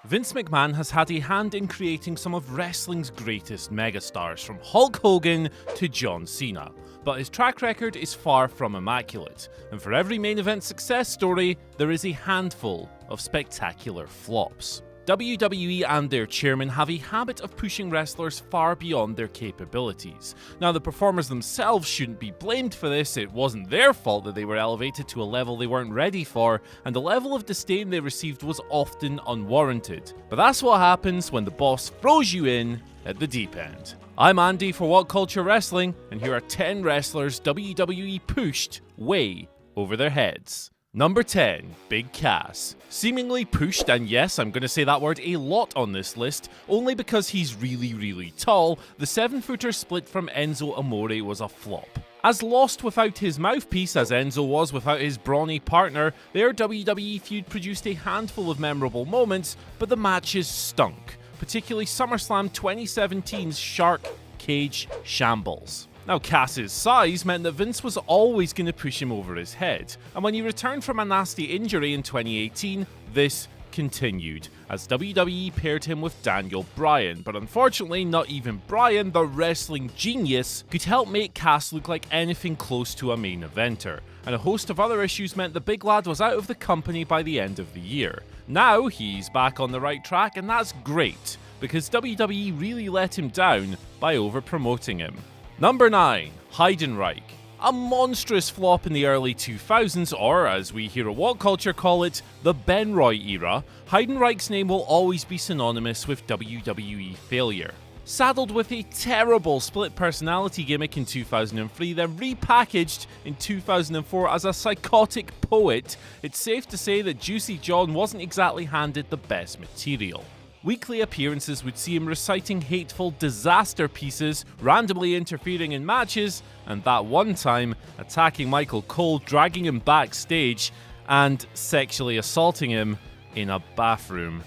Vince McMahon has had a hand in creating some of wrestling's greatest megastars, from Hulk Hogan to John Cena. But his track record is far from immaculate, and for every main event success story, there is a handful of spectacular flops. WWE and their chairman have a habit of pushing wrestlers far beyond their capabilities. Now, the performers themselves shouldn't be blamed for this. It wasn't their fault that they were elevated to a level they weren't ready for, and the level of disdain they received was often unwarranted. But that's what happens when the boss throws you in at the deep end. I'm Andy for What Culture Wrestling, and here are 10 wrestlers WWE pushed way over their heads. Number 10, Big Cass. Seemingly pushed, and yes, I'm going to say that word a lot on this list, only because he's really tall, the 7-footer split from Enzo Amore was a flop. As lost without his mouthpiece as Enzo was without his brawny partner, their WWE feud produced a handful of memorable moments, but the matches stunk, particularly SummerSlam 2017's Shark Cage Shambles. Now, Cass's size meant that Vince was always going to push him over his head, and when he returned from a nasty injury in 2018, this continued, as WWE paired him with Daniel Bryan, but unfortunately not even Bryan, the wrestling genius, could help make Cass look like anything close to a main eventer, and a host of other issues meant the big lad was out of the company by the end of the year. Now he's back on the right track, and that's great, because WWE really let him down by over-promoting him. Number 9, Heidenreich. A monstrous flop in the early 2000s, or as we here at What Culture call it, the Ben Roy era, Heidenreich's name will always be synonymous with WWE failure. Saddled with a terrible split personality gimmick in 2003, then repackaged in 2004 as a psychotic poet, it's safe to say that Juicy John wasn't exactly handed the best material. Weekly appearances would see him reciting hateful disaster pieces, randomly interfering in matches, and that one time attacking Michael Cole, dragging him backstage, and sexually assaulting him in a bathroom.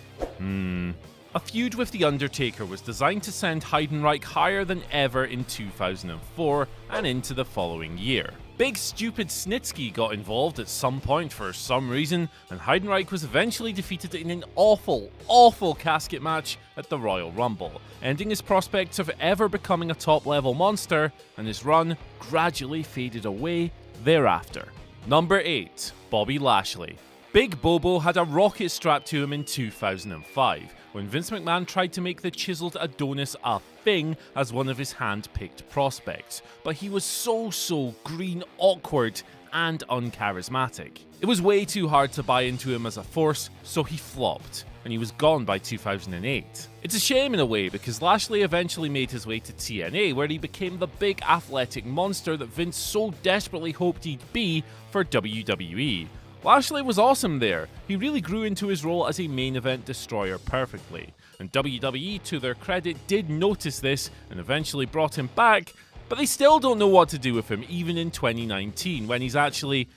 A feud with The Undertaker was designed to send Heidenreich higher than ever in 2004 and into the following year. Big Stupid Snitsky got involved at some point for some reason, and Heidenreich was eventually defeated in an awful casket match at the Royal Rumble, ending his prospects of ever becoming a top-level monster, and his run gradually faded away thereafter. Number 8, Bobby Lashley. Big Bobo had a rocket strapped to him in 2005, when Vince McMahon tried to make the chiseled Adonis a thing as one of his hand-picked prospects, but he was so green, awkward, and uncharismatic. It was way too hard to buy into him as a force, so he flopped, and he was gone by 2008. It's a shame in a way, because Lashley eventually made his way to TNA, where he became the big athletic monster that Vince so desperately hoped he'd be for WWE. Lashley was awesome there. He really grew into his role as a main event destroyer perfectly, and WWE, to their credit, did notice this and eventually brought him back, but they still don't know what to do with him even in 2019, when he's actually,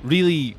really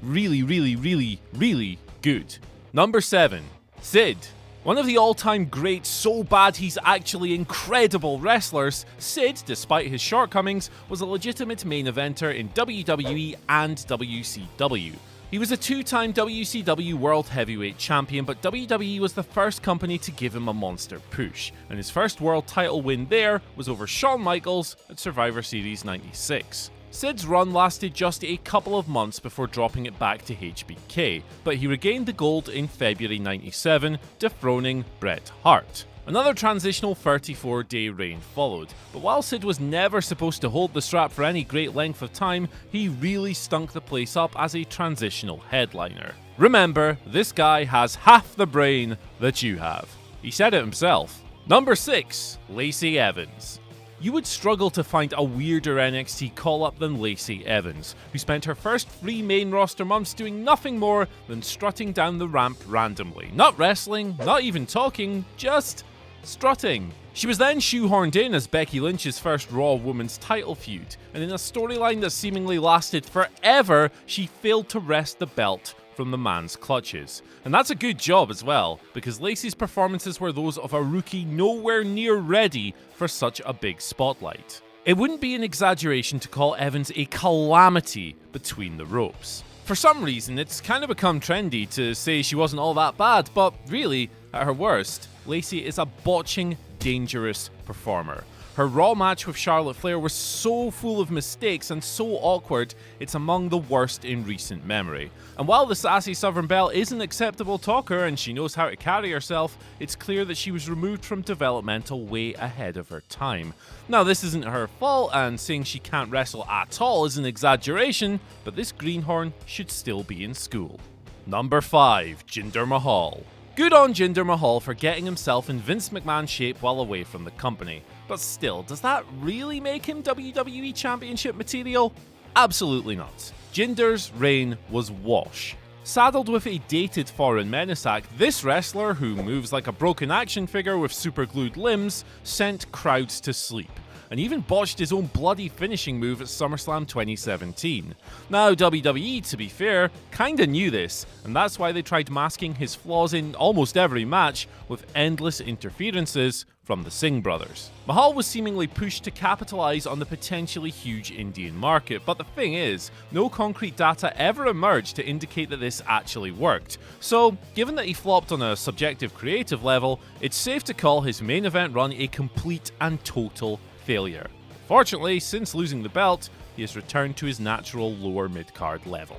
good. Number 7, Sid. One of the all-time great, so bad he's actually incredible wrestlers, Sid, despite his shortcomings, was a legitimate main eventer in WWE and WCW. He was a 2-time WCW World Heavyweight Champion, but WWE was the first company to give him a monster push, and his first world title win there was over Shawn Michaels at Survivor Series 96. Sid's run lasted just a couple of months before dropping it back to HBK, but he regained the gold in February 97, dethroning Bret Hart. Another transitional 34-day reign followed, but while Sid was never supposed to hold the strap for any great length of time, he really stunk the place up as a transitional headliner. Remember, this guy has half the brain that you have. He said it himself. Number 6, Lacey Evans. You would struggle to find a weirder NXT call-up than Lacey Evans, who spent her first 3 main roster months doing nothing more than strutting down the ramp randomly. Not wrestling, not even talking, just strutting. She was then shoehorned in as Becky Lynch's first Raw Women's title feud, and in a storyline that seemingly lasted forever, she failed to wrest the belt from the man's clutches. And that's a good job as well, because Lacey's performances were those of a rookie nowhere near ready for such a big spotlight. It wouldn't be an exaggeration to call Evans a calamity between the ropes. For some reason, it's kind of become trendy to say she wasn't all that bad, but really, at her worst, Lacey is a botching, dangerous performer. Her Raw match with Charlotte Flair was so full of mistakes and so awkward, it's among the worst in recent memory. And while the sassy Southern Belle is an acceptable talker and she knows how to carry herself, it's clear that she was removed from developmental way ahead of her time. Now, this isn't her fault, and saying she can't wrestle at all is an exaggeration, but this greenhorn should still be in school. Number 5. Jinder Mahal. Good on Jinder Mahal for getting himself in Vince McMahon shape while away from the company. But still, does that really make him WWE Championship material? Absolutely not. Jinder's reign was wash. Saddled with a dated foreign menace act, this wrestler, who moves like a broken action figure with superglued limbs, sent crowds to sleep, and even botched his own bloody finishing move at SummerSlam 2017. Now, WWE, to be fair, kinda knew this, and that's why they tried masking his flaws in almost every match with endless interferences from the Singh brothers. Mahal was seemingly pushed to capitalize on the potentially huge Indian market, but the thing is, no concrete data ever emerged to indicate that this actually worked. So, given that he flopped on a subjective creative level, it's safe to call his main event run a complete and total failure. Fortunately, since losing the belt, he has returned to his natural lower mid-card level.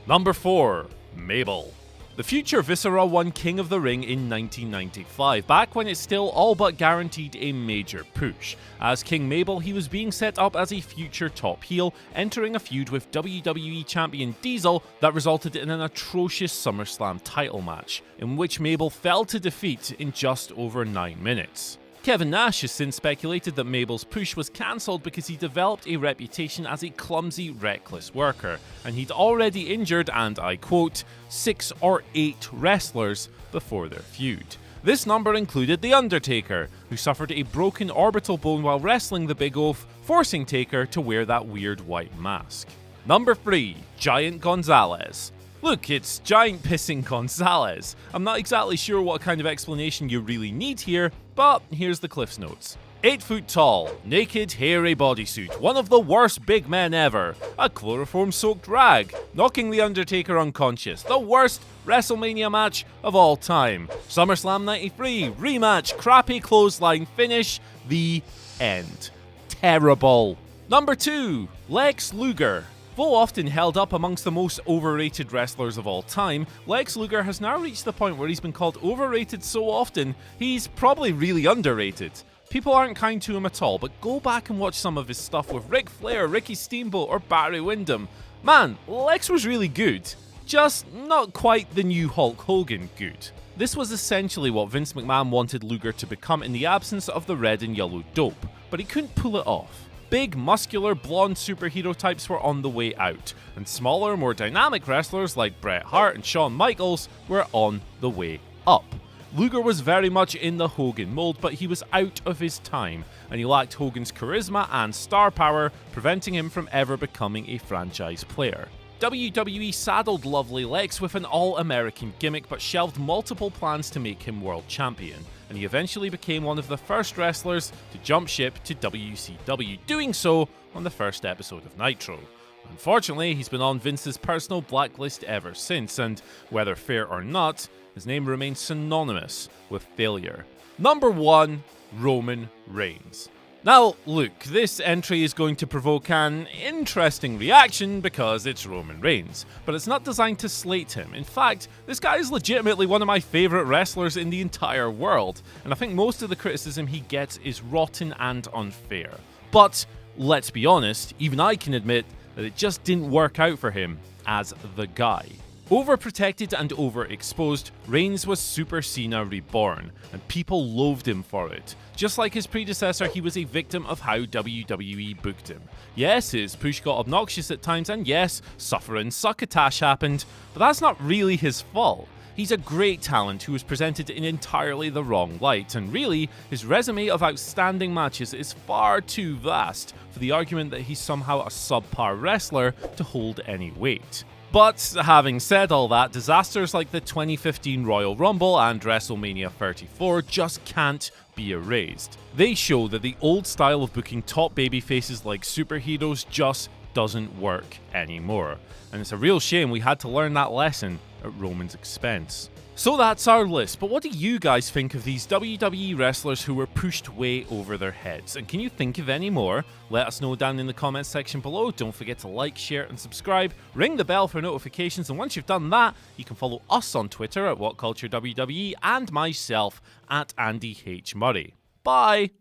Number 4. Mabel. The future Viscera won King of the Ring in 1995, back when it still all but guaranteed a major push. As King Mabel, he was being set up as a future top heel, entering a feud with WWE Champion Diesel that resulted in an atrocious SummerSlam title match, in which Mabel fell to defeat in just over 9 minutes. Kevin Nash has since speculated that Mabel's push was cancelled because he developed a reputation as a clumsy, reckless worker, and he'd already injured, and I quote, 6 or 8 wrestlers before their feud. This number included The Undertaker, who suffered a broken orbital bone while wrestling the Big Oaf, forcing Taker to wear that weird white mask. Number 3. Giant Gonzales. Look, it's Giant Pissing Gonzales. I'm not exactly sure what kind of explanation you really need here, but here's the Cliff's Notes. 8 foot tall, naked, hairy bodysuit, one of the worst big men ever, a chloroform-soaked rag, knocking The Undertaker unconscious, the worst WrestleMania match of all time, SummerSlam 93, rematch, crappy clothesline finish, the end. Terrible. Number 2, Lex Luger. Though often held up amongst the most overrated wrestlers of all time, Lex Luger has now reached the point where he's been called overrated so often, he's probably really underrated. People aren't kind to him at all, but go back and watch some of his stuff with Ric Flair, Ricky Steamboat, or Barry Windham. Man, Lex was really good. Just not quite the new Hulk Hogan good. This was essentially what Vince McMahon wanted Luger to become in the absence of the red and yellow dope, but he couldn't pull it off. Big, muscular, blonde superhero types were on the way out, and smaller, more dynamic wrestlers like Bret Hart and Shawn Michaels were on the way up. Luger was very much in the Hogan mold, but he was out of his time, and he lacked Hogan's charisma and star power, preventing him from ever becoming a franchise player. WWE saddled lovely Lex with an all-American gimmick, but shelved multiple plans to make him world champion, and he eventually became one of the first wrestlers to jump ship to WCW, doing so on the first episode of Nitro. Unfortunately, he's been on Vince's personal blacklist ever since, and whether fair or not, his name remains synonymous with failure. Number 1, Roman Reigns. Now, look, this entry is going to provoke an interesting reaction because it's Roman Reigns, but it's not designed to slate him. In fact, this guy is legitimately one of my favourite wrestlers in the entire world, and I think most of the criticism he gets is rotten and unfair. But, let's be honest, even I can admit that it just didn't work out for him as the guy. Overprotected and overexposed, Reigns was Super Cena reborn, and people loathed him for it. Just like his predecessor, he was a victim of how WWE booked him. Yes, his push got obnoxious at times, and yes, suffering succotash happened, but that's not really his fault. He's a great talent who was presented in entirely the wrong light, and really, his resume of outstanding matches is far too vast for the argument that he's somehow a subpar wrestler to hold any weight. But having said all that, disasters like the 2015 Royal Rumble and WrestleMania 34 just can't be erased. They show that the old style of booking top babyfaces like superheroes just doesn't work anymore. And it's a real shame we had to learn that lesson at Roman's expense. So that's our list, but what do you guys think of these WWE wrestlers who were pushed way over their heads? And can you think of any more? Let us know down in the comments section below. Don't forget to like, share, and subscribe. Ring the bell for notifications, and once you've done that, you can follow us on Twitter at WhatCultureWWE and myself at Andy H. Murray. Bye!